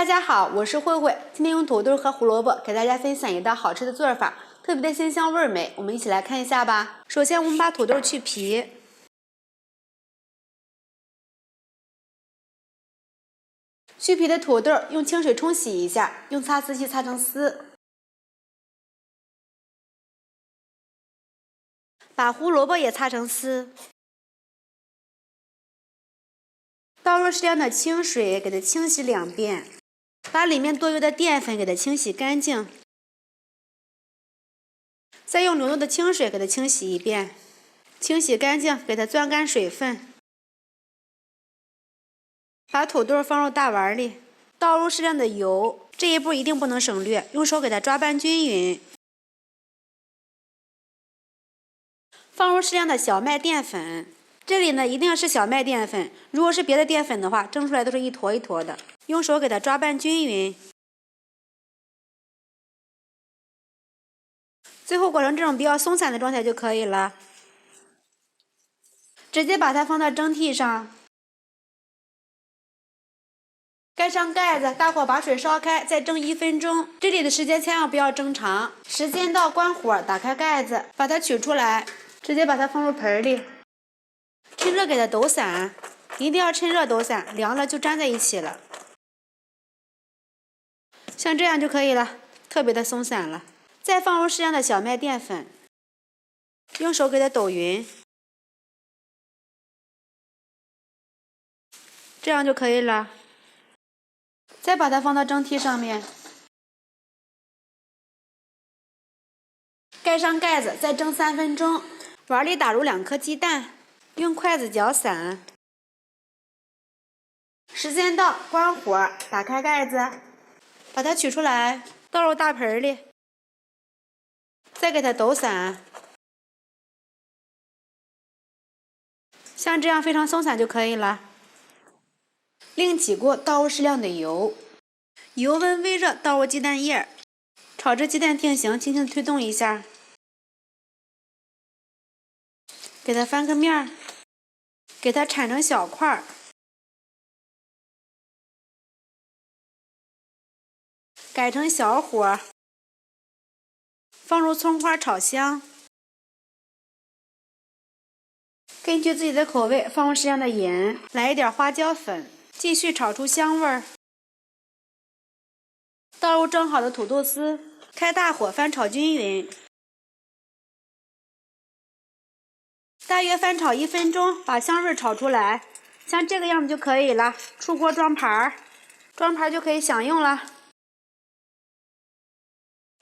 大家好，我是慧慧，今天用土豆和胡萝卜给大家分享一道好吃的做法，特别的鲜香味美。我们一起来看一下吧。首先，我们把土豆去皮，去皮的土豆用清水冲洗一下，用擦丝器擦成丝。把胡萝卜也擦成丝。倒入适量的清水，给它清洗2遍，把里面多余的淀粉给它清洗干净。再用流动的清水给它清洗1遍，清洗干净，给它攥干水分。把土豆放入大碗里，倒入适量的油，这一步一定不能省略，用手给它抓拌均匀。放入适量的小麦淀粉，这里呢一定要是小麦淀粉，如果是别的淀粉的话，蒸出来都是一坨一坨的。用手给它抓拌均匀，最后裹成这种比较松散的状态就可以了。直接把它放到蒸屉上，盖上盖子，大火把水烧开，再蒸1分钟。这里的时间千万不要蒸长。时间到，关火，打开盖子，把它取出来，直接把它放入盆里，趁热给它抖散，一定要趁热抖散，凉了就粘在一起了。像这样就可以了，特别的松散了。再放入适量的小麦淀粉，用手给它抖匀，这样就可以了。再把它放到蒸屉上面，盖上盖子，再蒸3分钟。碗里打入2颗鸡蛋，用筷子搅散。时间到，关火，打开盖子，把它取出来，倒入大盆里，再给它抖散，像这样非常松散就可以了。另起锅，倒入适量的油，油温微热，倒入鸡蛋液，炒至鸡蛋定型，轻轻推动一下，给它翻个面，给它铲成小块，改成小火，放入葱花炒香。根据自己的口味放入适量的盐，来一点花椒粉，继续炒出香味儿。倒入蒸好的土豆丝，开大火翻炒均匀，大约翻炒1分钟，把香味炒出来，像这个样子就可以了。出锅装盘，装盘就可以享用了。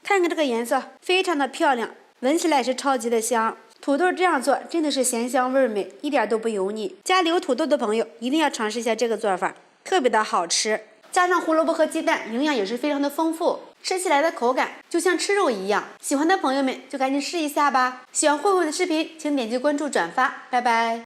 看看这个颜色，非常的漂亮，闻起来也是超级的香。土豆这样做真的是咸香味美，一点都不油腻。家里有土豆的朋友一定要尝试一下这个做法，特别的好吃。加上胡萝卜和鸡蛋，营养也是非常的丰富，吃起来的口感就像吃肉一样。喜欢的朋友们就赶紧试一下吧。喜欢慧慧的视频，请点击关注转发，拜拜。